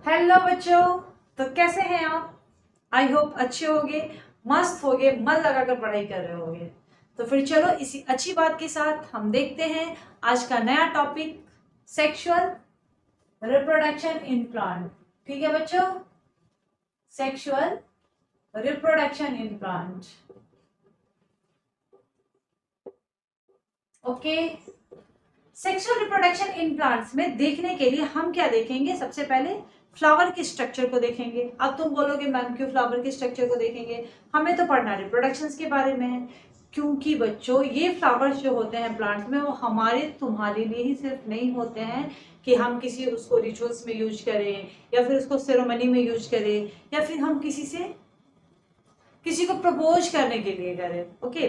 Hello बच्चों, तो कैसे हैं आप? आई होप अच्छे होंगे, मस्त होंगे, मन लगाकर पढ़ाई कर रहे होंगे। तो फिर चलो इसी अच्छी बात के साथ हम देखते हैं आज का नया topic, sexual reproduction in plant. ठीक है बच्चों, sexual reproduction in plant. Okay, sexual reproduction in plants में देखने के लिए हम क्या देखेंगे? सबसे पहले फ्लावर के स्ट्रक्चर को देखेंगे। अब तुम बोलोगे मैम क्यों फ्लावर के स्ट्रक्चर को देखेंगे? हमें तो पढ़ना रिप्रोडक्शन के बारे में है। क्योंकि बच्चों ये फ्लावर्स जो होते हैं प्लांट्स में, वो हमारे तुम्हारे लिए ही सिर्फ नहीं होते हैं कि हम किसी उसको रिचुअल्स में यूज करें या फिर उसको सेरेमनी में यूज करें या फिर हम किसी को प्रपोज करने के लिए करें। ओके,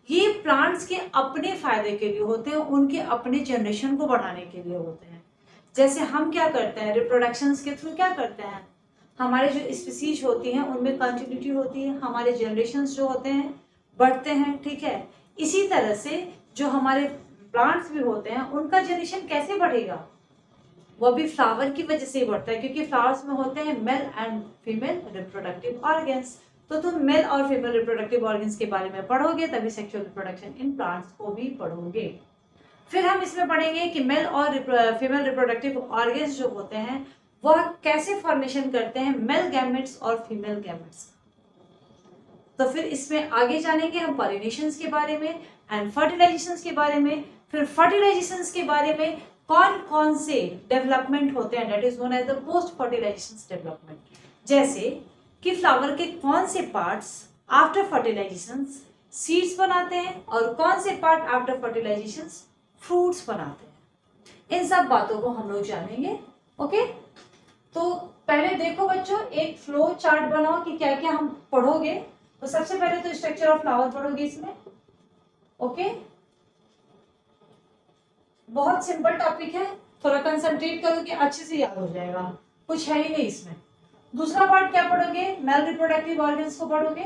ये प्लांट्स के अपने फायदे के लिए होते हैं, उनके अपने जनरेशन को बढ़ाने के लिए होते हैं। जैसे हम क्या करते हैं रिप्रोडक्शन के थ्रू, क्या करते हैं, हमारे जो स्पीसीज होती हैं उनमें कंटिन्यूटी होती है, हमारे जनरेशन जो होते हैं बढ़ते हैं। ठीक है, इसी तरह से जो हमारे प्लांट्स भी होते हैं उनका जनरेशन कैसे बढ़ेगा? वो भी फ्लावर की वजह से ही बढ़ता है, क्योंकि फ्लावर्स में होते हैं male and female reproductive organs. तो तुम मेल और फीमेल रिप्रोडक्टिव ऑर्गन्स के बारे में पढ़ोगे तभी सेक्सुअल रिप्रोडक्शन इन प्लांट्स को भी पढ़ोगे। फिर हम इसमें पढ़ेंगे कि मेल और फीमेल रिप्रोडक्टिव ऑर्गन्स जो होते हैं वह कैसे फॉर्मेशन करते हैं, मेल गैमेट्स और फीमेल गैमेट्स। तो फिर इसमें आगे जानेंगे हम पॉलिनेशंस के बारे में एंड फर्टिलाइजेशंस के बारे में। फिर फर्टिलाइजेशंस के बारे में कौन कौन से डेवलपमेंट होते हैं, that is known as the post fertilisations development. जैसे कि फ्लावर के कौन से पार्ट्स आफ्टर फर्टिलाइजेशंस सीड्स बनाते हैं और कौन से पार्ट आफ्टर फर्टिलाइजेशंस फ्रूट्स बनाते हैं। इन सब बातों को हम लोग जानेंगे। ओके, तो पहले देखो बच्चों, एक फ्लो चार्ट बनाओ कि क्या क्या हम पढ़ोगे। तो सबसे पहले तो स्ट्रक्चर ऑफ फ्लावर पढ़ोगे इसमें। ओके, बहुत सिंपल टॉपिक है, थोड़ा कंसंट्रेट करो कि अच्छे से याद हो जाएगा, कुछ है ही नहीं इसमें। दूसरा पार्ट क्या पढ़ोगे? मेल रिप्रोडक्टिव ऑर्गन्स को पढ़ोगे।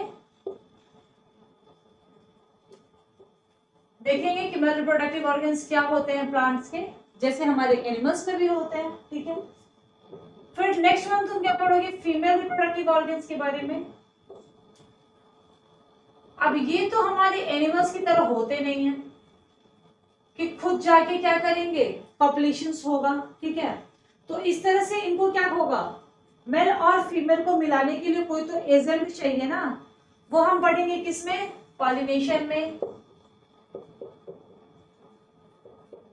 देखेंगे कि मेल रिप्रोडक्टिव ऑर्गन्स क्या होते हैं प्लांट्स के, जैसे हमारे एनिमल्स में भी होते हैं। ठीक है, फिर नेक्स्ट मंथ तुम क्या पढ़ोगे? फीमेल रिप्रोडक्टिव ऑर्गन्स के बारे में। अब ये तो हमारे एनिमल्स की तरह होते नहीं है कि खुद जाके क्या करेंगे, पॉपुलेशंस होगा। ठीक है, तो इस तरह से इनको क्या होगा, मेल और फीमेल को मिलाने के लिए कोई तो एजेंट चाहिए ना, वो हम पढ़ेंगे किसमें? पॉलिनेशन में।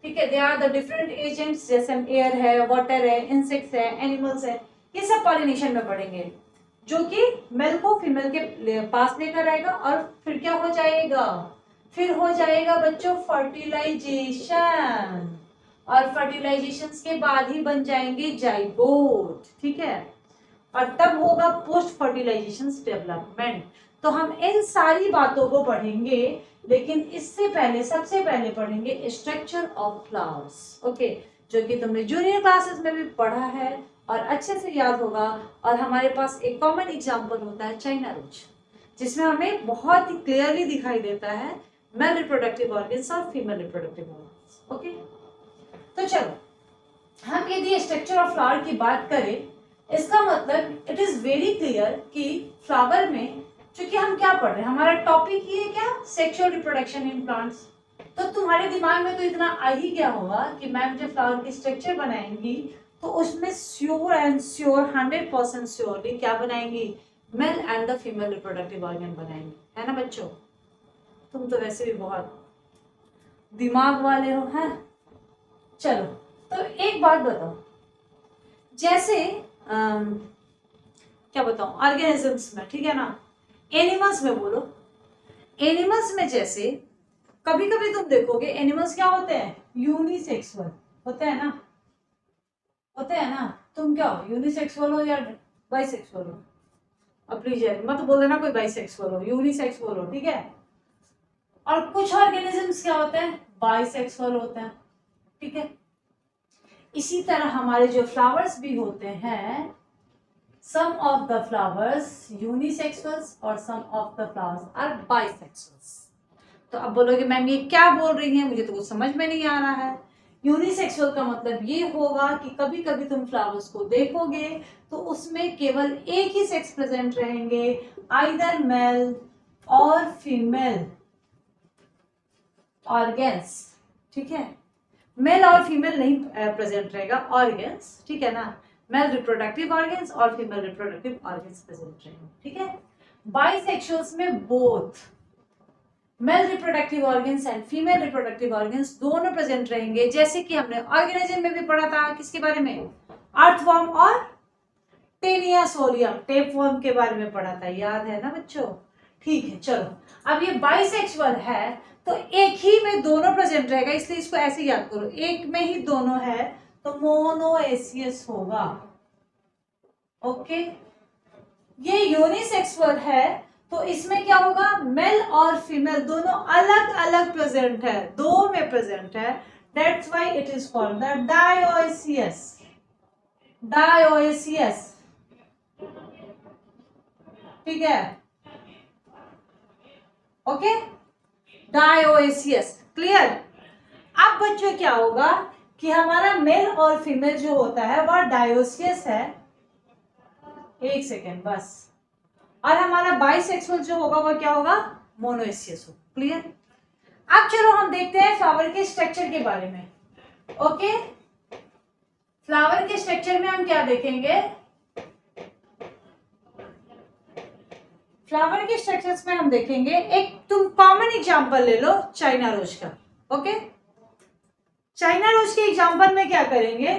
ठीक है, they are the different agents, जैसे एयर है, वाटर है, इंसेक्ट्स है, एनिमल्स है, ये सब पॉलिनेशन में पढ़ेंगे, जो कि मेल को फीमेल के पास लेकर आएगा और फिर क्या हो जाएगा, फिर हो जाएगा बच्चों फर्टिलाइजेशन, और फर्टिलाइजेशन के बाद ही बन जाएंगे जाइगोट। ठीक है, और तब होगा पोस्ट फर्टिलाइजेशन डेवलपमेंट। तो हम इन सारी बातों को पढ़ेंगे, लेकिन इससे पहले सबसे पहले पढ़ेंगे स्ट्रक्चर ऑफ फ्लावर्स। ओके, जो कि तुमने जूनियर क्लासेस में भी पढ़ा है और अच्छे से याद होगा। और हमारे पास एक कॉमन एग्जांपल होता है चाइना रोज, जिसमें हमें बहुत ही क्लियरली दिखाई देता है मेल रिप्रोडक्टिव ऑर्गन्स और फीमेल रिप्रोडक्टिव ऑर्गन्स। ओके, तो चलो हम यदि स्ट्रक्चर ऑफ फ्लावर की बात करें, इसका मतलब इट इज वेरी क्लियर कि फ्लावर में, चूंकि हम क्या पढ़ रहे हैं, हमारा टॉपिक ही है क्या, सेक्सुअल रिप्रोडक्शन इन प्लांट्स। तो तुम्हारे दिमाग में तो इतना आ ही गया होगा कि मैम जब फ्लावर की स्ट्रक्चर बनाएंगी तो उसमें श्योर एंड श्योर 100% श्योरली क्या बनाएंगी, male and the female reproductive organ बनाएंगी, है ना बच्चों? तुम तो वैसे भी बहुत दिमाग वाले हो, हैं? चलो, तो एक बात बताओ, जैसे क्या बताऊं, ऑर्गेनिजम्स में, ठीक है ना, एनिमल्स में बोलो, एनिमल्स में जैसे कभी कभी तुम देखोगे एनिमल्स क्या होते हैं, यूनिसेक्सुअल होते हैं ना, होते क्या हो, यूनिसेक्सुअल हो या बाइसेक्सुअल हो? अब प्लीज मत बोल देना कोई बाइसेक्सुअल हो, यूनिसेक्सुअल हो, ठीक है। और कुछ ऑर्गेनिजम्स क्या होते हैं, बाइसेक्सुअल होते हैं, ठीक है। इसी तरह हमारे जो फ्लावर्स भी होते हैं, some of the flowers unisexuals और some of the flowers are bisexuals. तो अब बोलोगे मैम ये क्या बोल रही हैं, मुझे तो कुछ समझ में नहीं आ रहा है। यूनिसेक्सुअल का मतलब ये होगा कि कभी कभी तुम फ्लावर्स को देखोगे तो उसमें केवल एक ही सेक्स प्रेजेंट रहेंगे, आइदर मेल और फीमेल ऑर्गेन्स, ठीक है। मेल और फीमेल नहीं प्रेजेंट रहेगा ऑर्गेन्स, ठीक है ना। मेल रिप्रोडक्टिव ऑर्गेन्स और फीमेल रिप्रोडक्टिव ऑर्गेन्स प्रेजेंट रहेंगे, ठीक है। बाइसेक्सुअल्स में both male reproductive organs and female reproductive organs दोनों प्रेजेंट रहेंगे। जैसे कि हमने ऑर्गेनिज्म में भी पढ़ा था, किसके बारे में, अर्थवर्म और टेनिया सोलियम, टेपवर्म के बारे में पढ़ा था, याद है ना बच्चों? ठीक है, चलो अब ये बाइसेक्सुअल है तो एक ही में दोनों प्रेजेंट रहेगा, इसलिए इसको ऐसे याद करो, एक में ही दोनों है तो मोनोएसियस होगा, ओके। ये यूनिसेक्सुअल है तो इसमें क्या होगा, मेल और फीमेल दोनों अलग अलग प्रेजेंट है, दो में प्रेजेंट है, that's why it is called the dioecious, dioecious, ठीक है, ओके, डायोइसियस, क्लियर। अब बच्चों क्या होगा कि हमारा मेल और फीमेल जो होता है वह डायोसियस है, एक सेकेंड बस, और हमारा बाइसेक्सुअल जो होगा वह क्या होगा, मोनोएसियस हो, क्लियर। अब चलो हम देखते हैं फ्लावर के स्ट्रक्चर के बारे में, ओके। फ्लावर के स्ट्रक्चर में हम क्या देखेंगे, फ्लावर के स्ट्रक्चर्स में हम देखेंगे, एक तुम कॉमन एग्जांपल ले लो चाइना रोज का, ओके। चाइना रोज के एग्जांपल में क्या करेंगे,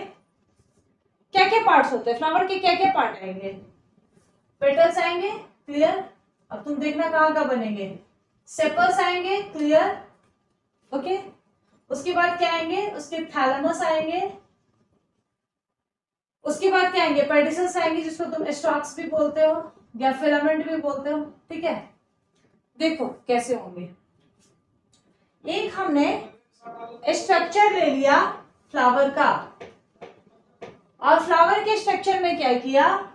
क्या क्या पार्ट्स होते हैं फ्लावर के, क्या क्या पार्ट आएंगे, पेटल्स आएंगे, क्लियर। अब तुम देखना कहाँ कहाँ बनेंगे, सेपल्स आएंगे, क्लियर, ओके। उसके बाद क्या आएंगे, उसके थैलेमस आएंगे, उसके बाद क्या आएंगे, पेडिसल्स आएंगे, जिसको तुम स्टॉक्स भी बोलते हो या फिलामेंट भी बोलते हो, ठीक है। देखो कैसे होंगे, एक हमने स्ट्रक्चर ले लिया फ्लावर का, और फ्लावर के स्ट्रक्चर में क्या किया,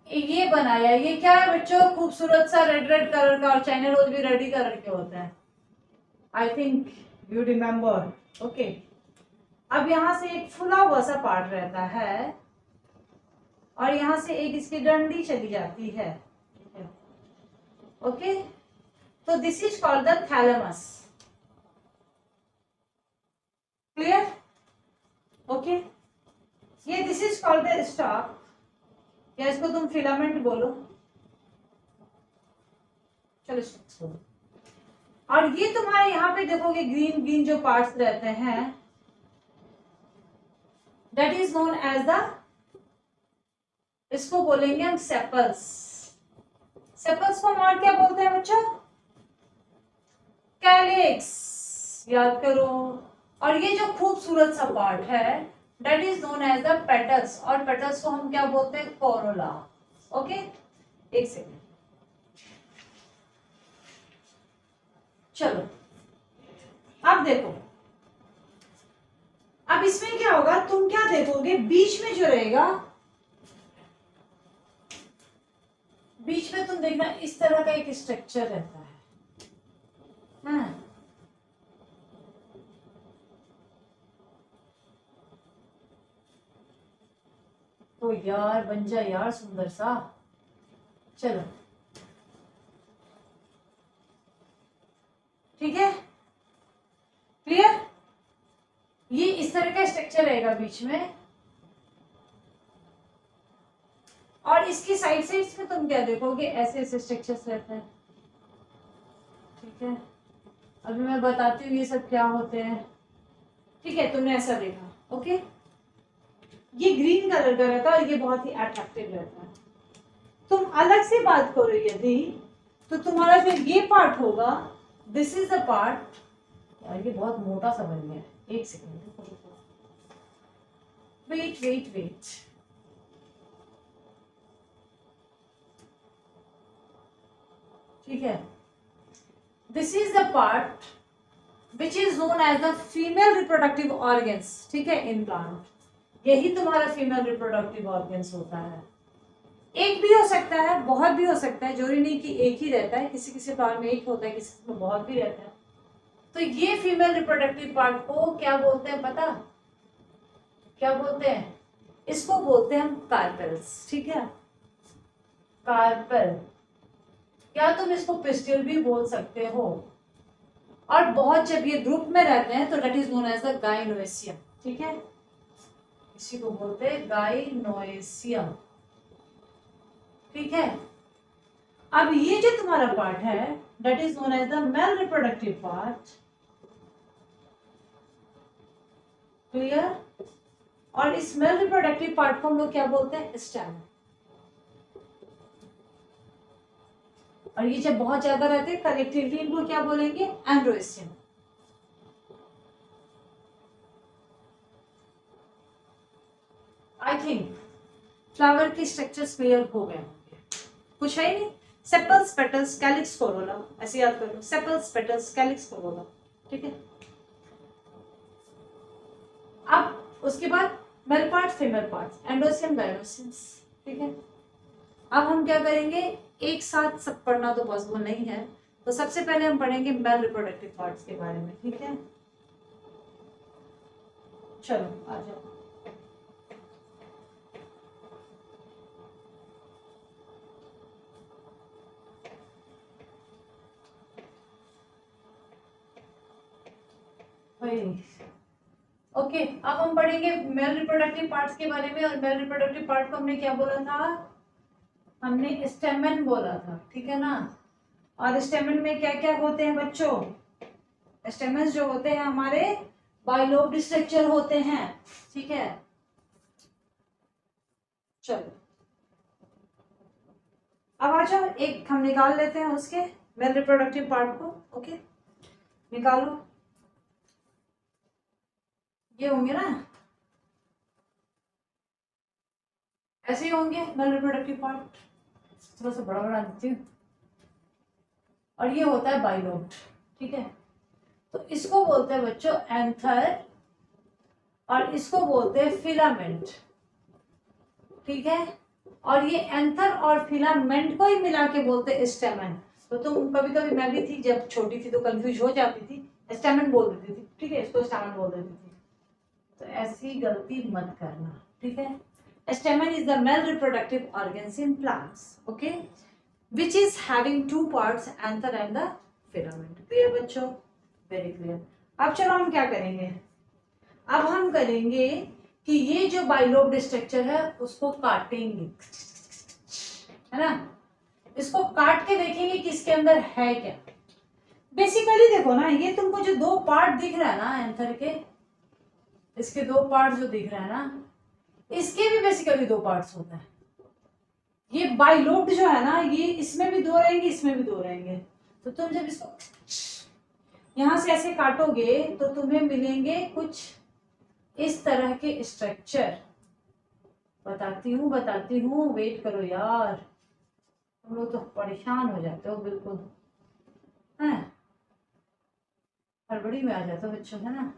ये बनाया, ये क्या है बच्चों, खूबसूरत सा रेड रेड कलर का, और चाइना रोज भी रेड ही कलर के होते हैं, I think you remember, okay. अब यहां से एक फुला हुआ सा पार्ट रहता है और यहां से एक इसकी डंडी चली जाती है, ओके। तो this is called the thalamus, clear, okay. ये this is called the stalk, या इसको तुम फिलामेंट बोलो, चलो। और ये तुम्हारे यहाँ पे देखोगे ग्रीन ग्रीन जो पार्ट्स रहते हैं, that is known as the, इसको बोलेंगे हम सेपल्स। सेपल्स को हम और क्या बोलते हैं बच्चों, कैलिक्स, याद करो। और ये जो खूबसूरत सा पार्ट है that is known as the petals, और पेटल्स को हम क्या बोलते हैं, कोरोला, ओके। एक सेकेंड, चलो अब देखो, अब इसमें क्या होगा, तुम क्या देखोगे, बीच में जो रहेगा, बीच में तुम देखना इस तरह का एक स्ट्रक्चर रहता है, हाँ। तो यार बन जा यार सुंदर सा, चलो ठीक है, क्लियर। ये इस तरह का स्ट्रक्चर रहेगा बीच में, और इसकी साइड से इसमें तुम क्या देखोगे, ऐसे ऐसे स्ट्रक्चर्स रहते हैं, ठीक है। अभी मैं बताती हूँ ये सब क्या होते हैं, ठीक है। तुमने ऐसा देखा, ओके। ये ग्रीन कलर का रहता है और ये बहुत ही अट्रैक्टिव रहता है। तुम अलग से बात करो यदि, तो तुम्हारा जो ये पार्ट होगा, दिस इज द पार्ट, यार ये बहुत मोटा सा बन गया, एक सेकेंड, वेट वेट वेट, ठीक है। This is the part which is known as the female reproductive organs, ठीक है, इन प्लांट। यही तुम्हारा फीमेल रिप्रोडक्टिव ऑर्गन्स होता है। एक भी हो सकता है, बहुत भी हो सकता है, जरूरी नहीं कि एक ही रहता है, किसी किसी प्लांट में एक होता है, किसी में बहुत भी रहता है। तो ये फीमेल रिप्रोडक्टिव पार्ट को क्या बोलते हैं पता? क्या बोलते हैं? इसको बोलते हैं हम कार्पेल्स, ठीक है, कार्पेल, या तुम इसको पिस्टिल भी बोल सकते हो। और बहुत जब ये ग्रुप में रहते हैं तो that is known as the gynoecium, ठीक है, इसी को बोलते हैं गाइनोएसियम, ठीक है। अब ये जो तुम्हारा पार्ट है that is known as the male reproductive part, clear. और इस मेल रिप्रोडक्टिव पार्ट को हम लोग क्या बोलते हैं? स्टेम। और ये जब बहुत ज्यादा रहते हैं कलेक्टिवली इनको क्या बोलेंगे? एंड्रोएसियम। आई थिंक फ्लावर के स्ट्रक्चर्स क्लियर हो गए होंगे, कुछ है ही नहीं। सेपल्स, पेटल्स, कैलिक्स, कोरोला, ऐसे याद करो, सेपल्स, पेटल्स, कैलिक्स, कोरोला, ठीक है। अब उसके बाद male part, female part, androecium, gynoeciums, ठीक है। अब हम क्या करेंगे? एक साथ सब पढ़ना तो पॉसिबल नहीं है, तो सबसे पहले हम पढ़ेंगे मेल रिप्रोडक्टिव पार्ट्स के बारे में, ठीक है। चलो आ जाओ। ओके, अब हम पढ़ेंगे मेल रिप्रोडक्टिव पार्ट्स के बारे में। और मेल रिप्रोडक्टिव पार्ट को हमने क्या बोला था? हमने स्टेमन बोला था, ठीक है ना। और स्टेमन में क्या क्या होते हैं बच्चों? स्टेमन्स जो होते हैं हमारे बाइलोब्ड स्ट्रक्चर होते हैं, ठीक है। चलो अब आ जाओ, एक हम निकाल लेते हैं उसके मेल रिप्रोडक्टिव पार्ट को। ओके, निकालो। ये होंगे ना, ऐसे ही होंगे मेल रिप्रोडक्टिव पार्ट, थोड़ा सा बड़ा बड़ा देती हूँ। और ये होता है बाइलोब्ड, ठीक है। तो इसको बोलते हैं बच्चों एंथर, और इसको बोलते हैं फिलामेंट, ठीक है। और ये एंथर और फिलामेंट को ही मिला के बोलते हैं स्टेमन। तो तुम कभी कभी, मैं भी थी जब छोटी थी तो कंफ्यूज हो जाती थी, स्टेमन बोल देती थी, ठीक है, इसको स्टेमन बोल देती थी। तो ऐसी गलती मत करना, ठीक है। Stamen is the male reproductive organs in plants, okay, which is having two parts, anther and the filament. Clear बच्चों? Very clear. अब चलो हम क्या करेंगे? अब हम करेंगे कि ये जो बाइलोब्ड स्ट्रक्चर है उसको काटेंगे, है ना। इसको काट के देखेंगे कि इसके अंदर है क्या। बेसिकली देखो ना, ये तुमको जो दो पार्ट दिख रहा है ना एंथर के, इसके दो पार्ट जो दिख रहा है ना, इसके भी बेसिकली दो पार्ट्स होते हैं। ये बाइलोब्ड जो है ना, ये इसमें भी दो रहेंगे, इसमें भी दो रहेंगे। तो तुम जब इसको यहां से ऐसे काटोगे तो तुम्हें मिलेंगे कुछ इस तरह के स्ट्रक्चर। बताती हूँ, वेट करो यार, तुम लोग तो परेशान हो जाते हो बिल्कुल, है हड़बड़ी में आ जाते हो बच्चों, है ना।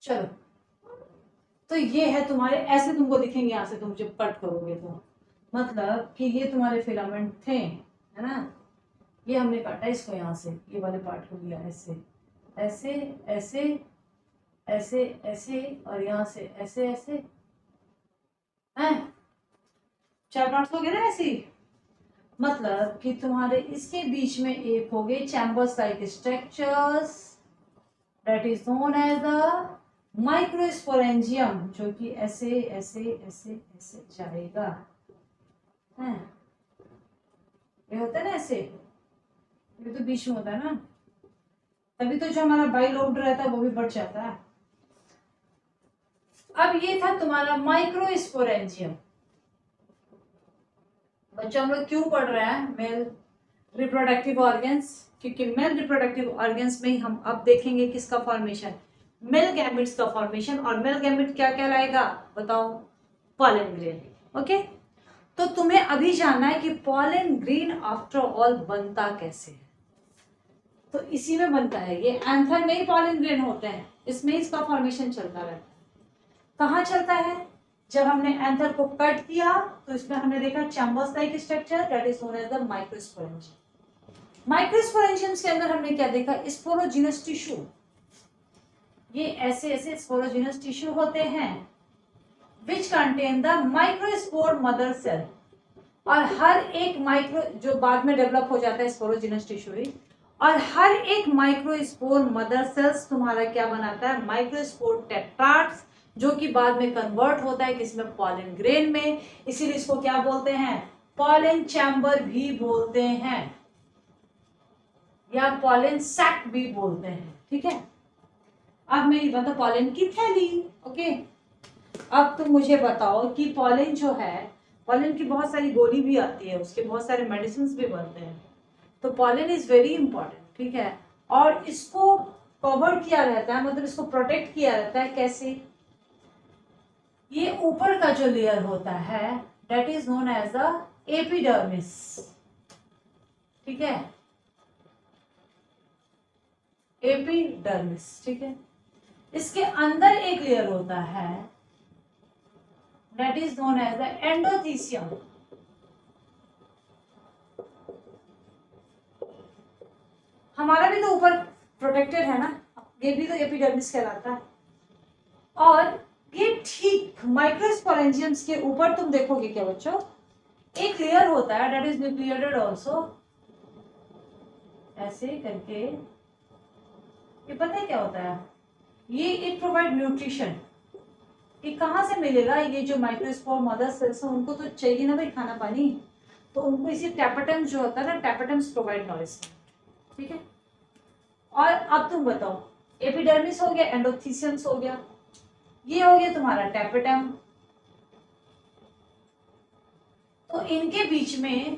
चलो, तो ये है तुम्हारे, ऐसे तुमको दिखेंगे यहाँ से तुम जब कट करोगे तो, मतलब कि ये तुम्हारे फिलामेंट थे, है ना। ये हमने काटा इसको यहाँ से, ये वाले पार्ट को लिया ऐसे ऐसे ऐसे ऐसे ऐसे, और यहाँ से ऐसे ऐसे, हैं, चार पार्ट हो गए ना ऐसे। मतलब कि तुम्हारे इसके बीच में एक हो गए chambers like structures, that is known as the microsporangium, जो कि ऐसे ऐसे ऐसे ऐसे जाएगा, है। ये होता है ना ऐसे, ये तो बीच में होता है ना, तभी तो जो हमारा बाइलोब्ड रहता है वो भी बढ़ जाता है। अब ये था तुम्हारा माइक्रोस्पोरेंजियम। बच्चों हम लोग क्यों पढ़ रहे हैं मेल रिप्रोडक्टिव ऑर्गन्स? क्योंकि मेल रिप्रोडक्टिव ऑर्गन्स में ही हम अब देखेंगे किसका फॉर्मेशन, मेल गैमेट्स का फॉर्मेशन, और मेल गैमेट क्या कहलाएगा बताओ? Pollen grain. ओके, तो तुम्हें अभी जानना है कि पॉलन ग्रेन आफ्टर ऑल बनता कैसे है। तो इसी में बनता है, ये एंथर में ही पॉलन ग्रेन होते हैं, इसमें इसका फॉर्मेशन चलता रहता है। कहाँ चलता है? जब हमने एंथर को कट किया तो इसमें हमने देखा chambers like structure, that is known as the microsporangium. Microsporangiums के अंदर हमने क्या देखा? Sporogenous tissue. ये ऐसे ऐसे स्पोरोजिनस टिश्यू होते हैं which contain the microspore mother cell. और हर एक माइक्रो, जो बाद में डेवलप हो जाता है स्पोरोजिनस टिश्यू, और हर एक माइक्रोस्पोर मदर सेल्स तुम्हारा क्या बनाता है? माइक्रोस्पोर टेट्राड्स, जो कि बाद में कन्वर्ट होता है किसमें? पॉलन ग्रेन में। इसीलिए इसको क्या बोलते हैं? पॉलन चैम्बर भी बोलते हैं, या पॉलन सैक भी बोलते हैं। ठीक है, अब मेरी बात पॉलन की थैली। ओके, अब तुम मुझे बताओ कि पॉलन जो है, पॉलन की बहुत सारी गोली भी आती है, उसके बहुत सारे मेडिसिन भी बनते हैं। तो पॉलन इज वेरी इंपॉर्टेंट। ठीक है, और इसको कवर किया रहता है, मतलब इसको प्रोटेक्ट किया रहता है कैसे? ये ऊपर का जो लेयर होता है that is known as the epidermis. ठीक है, एपिडर्मिस। ठीक है, इसके अंदर एक लेयर होता है that is known as the endothecium. हमारा भी तो ऊपर प्रोटेक्टेड है ना, ये भी तो एपिडर्मिस कहलाता है। और ये ठीक माइक्रोस्पोरेंजियम्स के ऊपर तुम देखोगे क्या बच्चों, एक लेयर होता है दैट इज न्यूक्लिएटेड आल्सो, ऐसे करके। ये पता है क्या होता है? ये इट प्रोवाइड न्यूट्रिशन। ये कहाँ से मिलेगा? ये जो माइक्रोस्पोर मदर सेल्स हैं उनको तो चाहिए ना भाई खाना पानी, तो उनको इसी टैपेटम्स जो होता है ना, टैपेटम्स प्रोवाइड नॉरिश। ठीक है, और अब तुम बताओ, एपिडर्मिस हो गया, एंडोथीसियम्स हो गया, ये हो गया तुम्हारा टैपेटम। तो इनके बीच में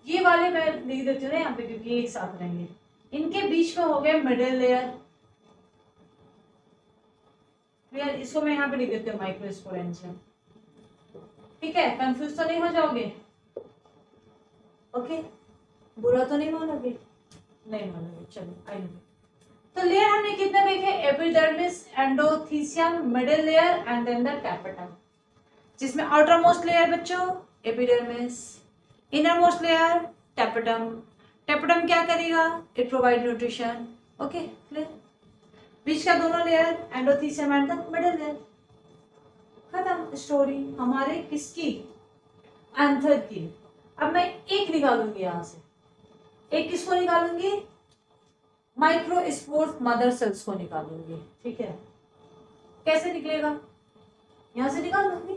ये वाले मैं लिख देती हूँ ना यहाँ पे, क्योंकि ये एक साथ रहेंगे। इनके बीच में हो गया मिडिल लेयर। यार इसको मैं यहाँ पे लिख देती हूँ माइक्रोस्पोरेंजियम। ठीक है, कंफ्यूज तो नहीं हो जाओगे? ओके, बुरा तो नहीं मानोगे? नहीं मानोगे, चलो आई नो। तो लेयर हमने कितने देखे? Epidermis, endothecium, middle layer and then the tapetum. जिसमें आउटर मोस्ट लेयर बच्चों epidermis, innermost layer tapetum. Tapetum क्या करेगा? It provide nutrition. Okay clear? बीच का दोनों layer endothecium and the middle layer. खत्म स्टोरी हमारे किसकी? एंथर की। अब मैं एक निकालूंगी यहां से, एक किसको निकालूंगी? माइक्रोस्पोर मदर सेल्स को निकालूंगी। ठीक है, कैसे निकलेगा? यहां से निकाल दूंगी,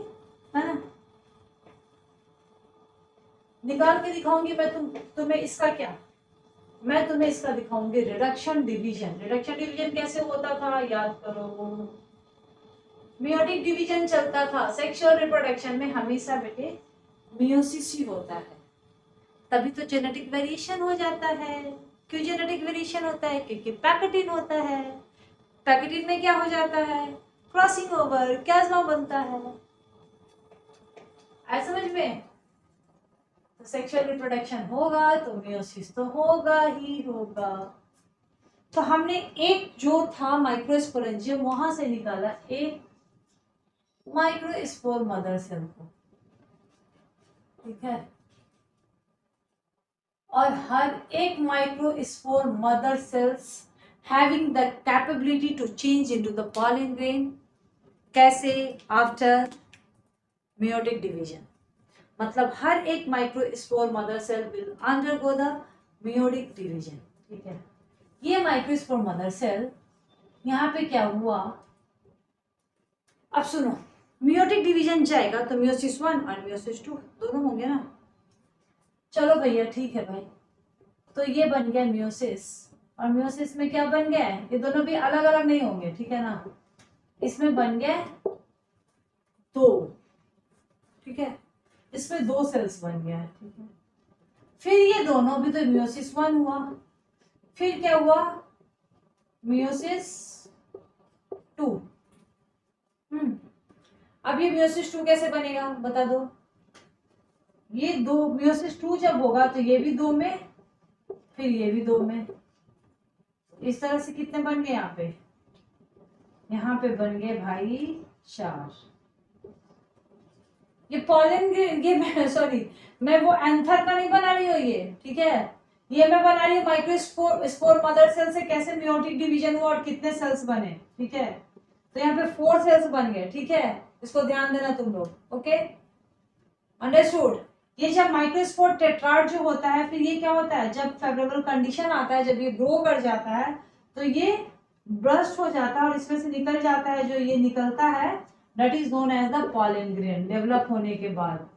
है ना? निकाल के दिखाऊंगी मैं तुम्हें इसका क्या? मैं तुम्हें इसका दिखाऊंगी रिडक्शन डिवीजन। रिडक्शन डिवीजन कैसे होता था याद करो। मियोटिक डिवीजन चलता था। सेक्सुअल रिप्रोडक्शन में हमेशा बेटे मियोसिस ही होता है, तभी तो जेनेटिक वेरिएशन हो जाता है। क्यों जेनेटिक वेरिएशन होता है? क्योंकि पैकेटिन होता है। पैकेटिन में क्या हो जाता है? क्रॉसिंग ओवर, कैज़्मा बनता है। आया समझ में? तो सेक्सुअल रिप्रोडक्शन होगा तो मियोसिस तो होगा ही होगा। तो हमने एक जो था माइक्रोस्पोरेंजियम वहां से निकाला एक माइक्रोस्पोर मदर सेल को। ठीक है, और हर एक microspore mother cells having the capability to change into the pollen grain. कैसे? After meiotic division. मतलब हर एक microspore mother cell will undergo the meiotic division. ठीक है, ये माइक्रोस्पोर मदर सेल यहाँ पे क्या हुआ? अब सुनो, मियोटिक डिवीजन जाएगा तो मियोसिस 1 और मियोसिस 2 दोनों होंगे ना। चलो भैया ठीक है भाई, तो ये बन गया मियोसिस, और मियोसिस में क्या बन गया है? ये दोनों भी अलग अलग नहीं होंगे, ठीक है ना? इसमें बन गया 2। ठीक है, इसमें 2 सेल्स बन गया है। ठीक है, फिर ये दोनों भी तो मियोसिस 1 हुआ, फिर क्या हुआ, मियोसिस 2। अब ये मियोसिस 2 कैसे बनेगा बता दो। ये दो मियोसिस 2 जब होगा तो ये भी 2 में, फिर ये भी 2 में, इस तरह से कितने बन गए यहाँ पे बन गए भाई 4। ये पॉलन ये मैं सॉरी मैं वो एंथर का नहीं बना रही हूँ ये, ठीक है, ये मैं बना रही हूँ माइक्रोस्पोर स्पोर मदर सेल से कैसे मियोटिक डिवीजन हुआ और कितने सेल्स बने, ठीक है। तो यहाँ पे 4 सेल्स बन गए, ठीक है, इसको ध्यान देना तुम लोग, ओके अंडरस्टूड। ये जब माइक्रोस्पोर टेट्राड जो होता है, फिर ये क्या होता है, जब फेवरेबल कंडीशन आता है, जब ये ग्रो कर जाता है तो ये ब्रस्ट हो जाता है और इसमें से निकल जाता है, जो ये निकलता है that is known as the pollen grain. Develop होने के बाद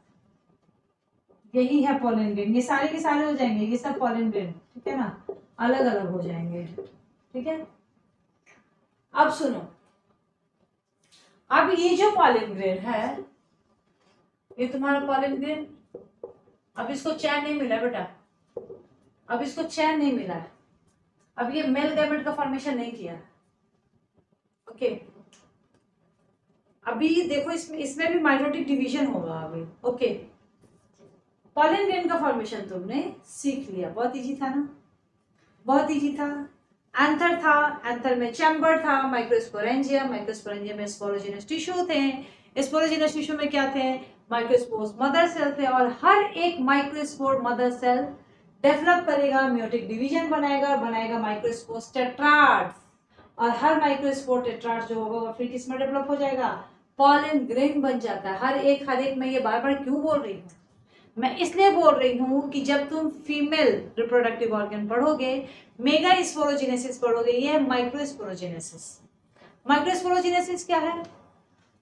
यही है पॉलन ग्रेन, ये सारे के सारे हो जाएंगे, ये सब पॉलन ग्रेन, ठीक है ना, अलग अलग हो जाएंगे, ठीक है। अब सुनो, अब ये जो पॉलन ग्रेन है, ये तुम्हारा पॉलन ग्रेन, अब इसको चैन नहीं मिला बेटा, अब इसको चैन नहीं मिला है, अब ये मेल गैमेट का फॉर्मेशन नहीं किया, ओके। अभी देखो इसमें भी माइटोटिक डिवीजन होगा अभी, ओके। पॉलन ग्रेन का फॉर्मेशन तुमने सीख लिया, बहुत इजी था ना, बहुत इजी था। एंथर था, एंथर में चैम्बर था, माइक्रोस्पोरेंजियम, माइक्रोस्पोरेंजियम में स्पोरोजिनस टिश्यू थे, स्पोरोजिनस टिश्यू में क्या थे, माइक्रोस्पोर्स मदर सेल थे, और हर एक माइक्रोस्पोर मदर सेल डेवलप करेगा, मियोटिक डिवीजन बनाएगा और बनाएगा माइक्रोस्पोर्स टेट्राड, और हर माइक्रोस्पोर टेट्राड जो होगा वो फिर किस में डेवलप हो जाएगा, पॉलन ग्रेन बन जाता है। हर एक मैं ये बार बार क्यों बोल रही हूँ, मैं इसलिए बोल रही हूँ कि जब तुम फीमेल रिप्रोडक्टिव ऑर्गन पढ़ोगे, मेगा स्पोरोजेनेसिस पढ़ोगे, ये है माइक्रोस्पोरोजेनेसिस। माइक्रोस्पोरोजेनेसिस क्या है,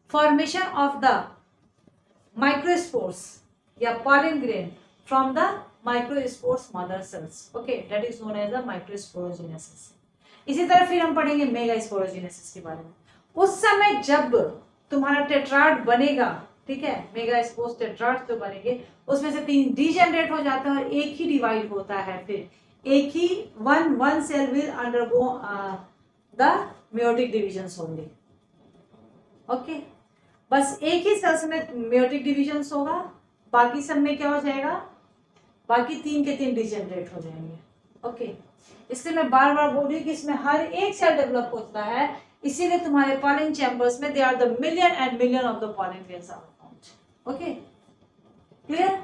फॉर्मेशन ऑफ द माइक्रोस्पोर्स या pollen grain from the microspores mother cells, okay, that is known as the microsporogenesis. इसी तरह फिर हम पढ़ेंगे मेगा स्पोरोजेनेसिस के बारे में। उस समय जब तुम्हारा टेट्राड बनेगा, ठीक है, मेगा स्पोर्स टेट्राड जो बनेंगे उसमें से 3 डीजेनरेट हो जाता है और एक ही डिवाइड होता है, फिर एक ही one cell will undergo the meiotic divisions only, okay. बस एक ही सेल्स में मियोटिक डिविजन्स होगा, बाकी सब में क्या हो जाएगा, बाकी 3 के 3 डीजेनरेट हो जाएंगे, ओके। इसलिए मैं बार बार बोल रही हूँ कि इसमें हर एक सेल डेवलप होता है, इसीलिए तुम्हारे पॉलन चैम्बर्स में they are the million and million of the pollen grains are found, okay clear.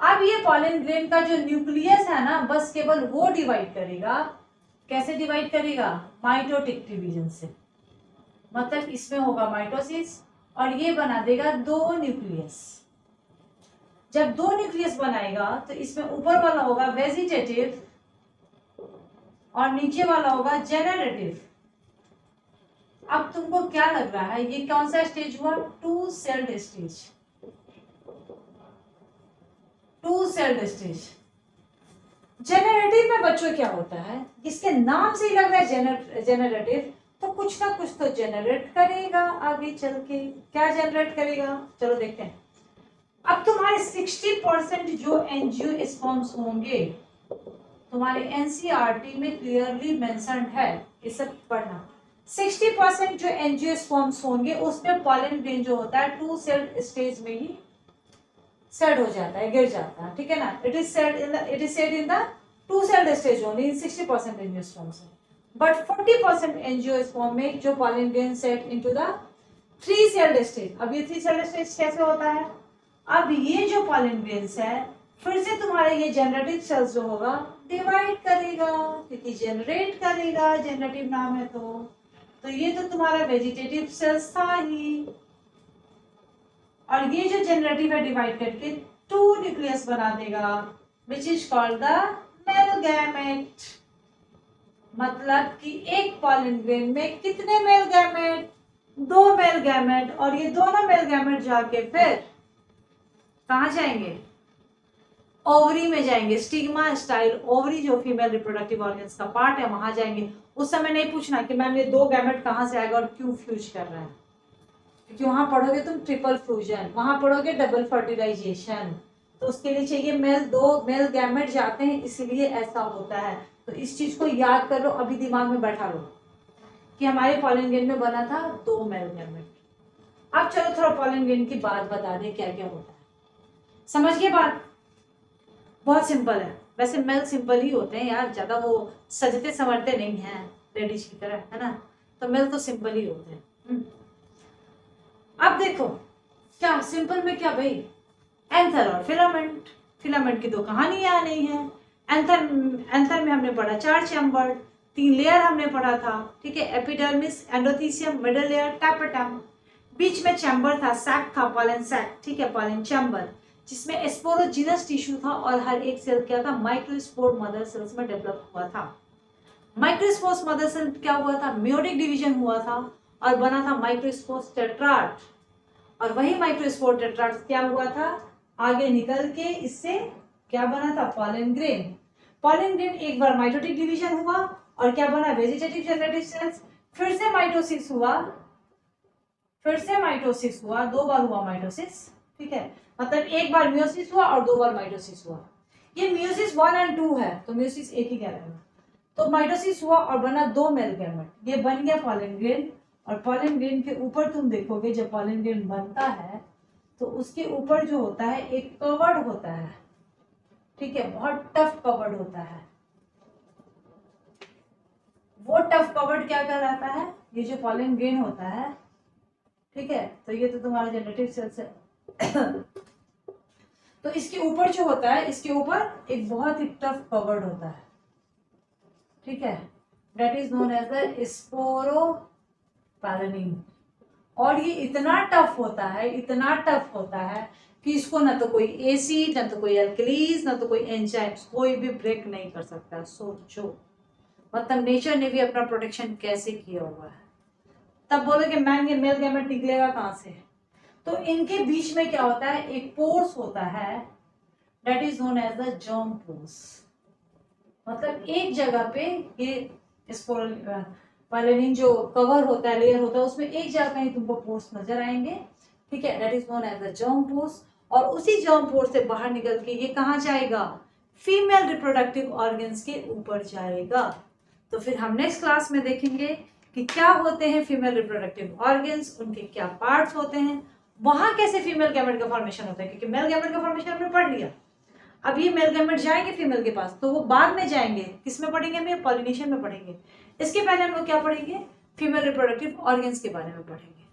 अब ये पॉलन ग्रेन का जो न्यूक्लियस है ना, बस केवल वो डिवाइड करेगा, कैसे डिवाइड करेगा, माइटोटिक डिवीजन से, मतलब इसमें होगा माइटोसिस और ये बना देगा 2 न्यूक्लियस। जब 2 न्यूक्लियस बनाएगा तो इसमें ऊपर वाला होगा वेजिटेटिव और नीचे वाला होगा जेनरेटिव। अब तुमको क्या लग रहा है, ये कौन सा स्टेज हुआ, 2 sailed stage, 2 sailed stage. Generative में बच्चों क्या होता है, इसके नाम से ही लग रहा है जेनरेटिव, तो कुछ ना कुछ तो जेनरेट करेगा आगे चल के, क्या जेनरेट करेगा, चलो देखते हैं। अब तुम्हारे 60% जो एंजियोस्पर्म्स होंगे, तुम्हारे एनसीईआरटी में क्लियरली मेंशन्ड है, ये सब पढ़ना। 60% जो एंजियोस्पर्म्स होंगे उसमें पॉलन ग्रेन जो होता है 2 सेल्ड स्टेज में ही सेट हो जाता है, गिर जाता है, ठीक है ना। It is set in the 2 sailed stage only in 60% angiosperms, but 40% angiosperm में जो pollen grain set into the 3 sailed stage. अब ये 3 सेल्ड स्टेज कैसे होता है, अब ये जो पॉलन ग्रेन्स है फिर से तुम्हारे ये जनरेटिव सेल्स जो होगा डिवाइड करेगा, क्योंकि जनरेट करेगा, जनरेटिव नाम है तो ये तो तुम्हारा वेजिटेटिव सेल्स था ही, और ये जो जनरेटिव है डिवाइड करके 2 न्यूक्लियस बना देगा, which is called the male gamete. मतलब कि एक पॉलन ग्रेन में कितने मेल गैमेट, 2 मेल गैमेट, और ये दोनों मेल गैमेट जाके फिर कहाँ जाएंगे, ओवरी में जाएंगे, स्टिग्मा स्टाइल ओवरी जो फीमेल रिप्रोडक्टिव ऑर्गन्स का पार्ट है वहां जाएंगे। उस समय नहीं पूछना कि मैम ये 2 गैमेट कहाँ से आएगा और क्यों फ्यूज कर रहा है, क्योंकि वहां पढ़ोगे तुम ट्रिपल फ्यूजन, वहां पढ़ोगे डबल फर्टिलाइजेशन, तो उसके लिए चाहिए मेल, 2 मेल गैमेट जाते हैं, इसीलिए ऐसा होता है। तो इस चीज को याद कर लो, अभी दिमाग में बैठा लो कि हमारे पॉलन ग्रेन में बना था 2 मेल गैमेट। अब चलो थोड़ा पॉलन ग्रेन की बात बता दें क्या क्या होता है। समझ गए बात? बहुत सिंपल है। वैसे मेल सिंपल ही होते हैं यार, ज्यादा वो सजते संवरते नहीं है लेडीज की तरह, है ना। तो मेल तो सिंपल ही होते हैं। अब देखो क्या सिंपल में क्या भाई, एंथर और फिलामेंट। फिलामेंट की 2 कहानियां नहीं है। एंथर में हमने पढ़ा 4 चैम्बर, 3 लेयर हमने पढ़ा था, ठीक है। Epidermis, endothecium, middle layer, tapetum. बीच में चैम्बर था, सैक था, पॉलन सैक, ठीक है, पॉलन चैम्बर, जिसमें स्पोरोजिनस टिश्यू था और हर एक सेल क्या था, माइक्रोस्पोर मदर सेल्स में डेवलप हुआ था। माइक्रोस्पोर मदर सेल क्या हुआ था, मेयोटिक डिवीजन हुआ था और बना था माइक्रोस्पोर टेट्राड। और वही माइक्रोस्पोर टेट्राड क्या हुआ था, आगे निकल के इससे क्या बना था, पॉलन ग्रेन। पॉलन ग्रेन एक बार माइटोटिक डिवीजन हुआ और क्या बना, वेजिटेटिव जनरेटिव सेल्स। फिर से माइटोसिस हुआ, 2 बार हुआ माइटोसिस, ठीक है। मतलब एक बार मियोसिस हुआ और 2 बार माइटोसिस हुआ। ये मियोसिस 1 और 2 है, तो मियोसिस एक ही कह रहे हैं। तो माइटोसिस हुआ और बना 2 मेल गैमेट, ये बन गया पॉलन ग्रेन। और पॉलन ग्रेन के ऊपर तुम देखोगे जब पॉलन ग्रेन बनता है तो उसके ऊपर जो होता है एक कवर्ड होता है, ठीक है, बहुत टफ कवर्ड होता है। वो टफ कवर्ड क्या कहलाता है, ये जो पॉलन ग्रेन होता है, ठीक है। तो ये तो तुम्हारा जनरेटिव सेल्स है। तो इसके ऊपर जो होता है, इसके ऊपर एक बहुत ही टफ कवर्ड होता है, ठीक है, that is known as the sporopollenin. और ये इतना टफ होता है, इतना टफ होता है कि इसको ना तो कोई एसिड, ना तो कोई एल्कलीज, ना तो कोई एंजाइम्स, कोई भी ब्रेक नहीं कर सकता। सोचो, मतलब नेचर ने भी अपना प्रोटेक्शन कैसे किया हुआ है। तब बोलोगे मैन मेल गैमेट निकलेगा कहां से, तो इनके बीच में क्या होता है, एक पोर्स होता है, that is known as the germ pores. मतलब एक जगह पे ये स्पोरोपैलेनिन जो कवर होता है, लेयर होता है, उसमें एक जगह कहीं तुमको पोर्स नजर आएंगे, ठीक है, that is known as the germ pores. और उसी जर्म पोर्स से बाहर निकल के ये कहाँ जाएगा, फीमेल रिप्रोडक्टिव ऑर्गन्स के ऊपर जाएगा। तो फिर हम नेक्स्ट क्लास में देखेंगे कि क्या होते हैं फीमेल रिप्रोडक्टिव ऑर्गन्स, उनके क्या पार्ट्स होते हैं, वहां कैसे फीमेल गैमेट का फॉर्मेशन होता है। क्योंकि मेल गैमेट का फॉर्मेशन हमने पढ़ लिया, अब ये मेल गैमेट जाएंगे फीमेल के पास, तो वो बाद में जाएंगे, किसमें पढ़ेंगे, हम पॉलिनेशन में पढ़ेंगे। इसके पहले हम लोग क्या पढ़ेंगे, फीमेल रिप्रोडक्टिव ऑर्गन्स के बारे में पढ़ेंगे,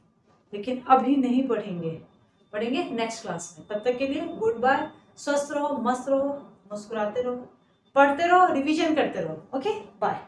लेकिन अभी नहीं पढ़ेंगे, पढ़ेंगे नेक्स्ट क्लास में। तब तक के लिए गुड बाय, स्वस्थ रहो, मस्त रहो, मुस्कुराते रहो, पढ़ते रहो, रिवीजन करते रहो। Okay, bye.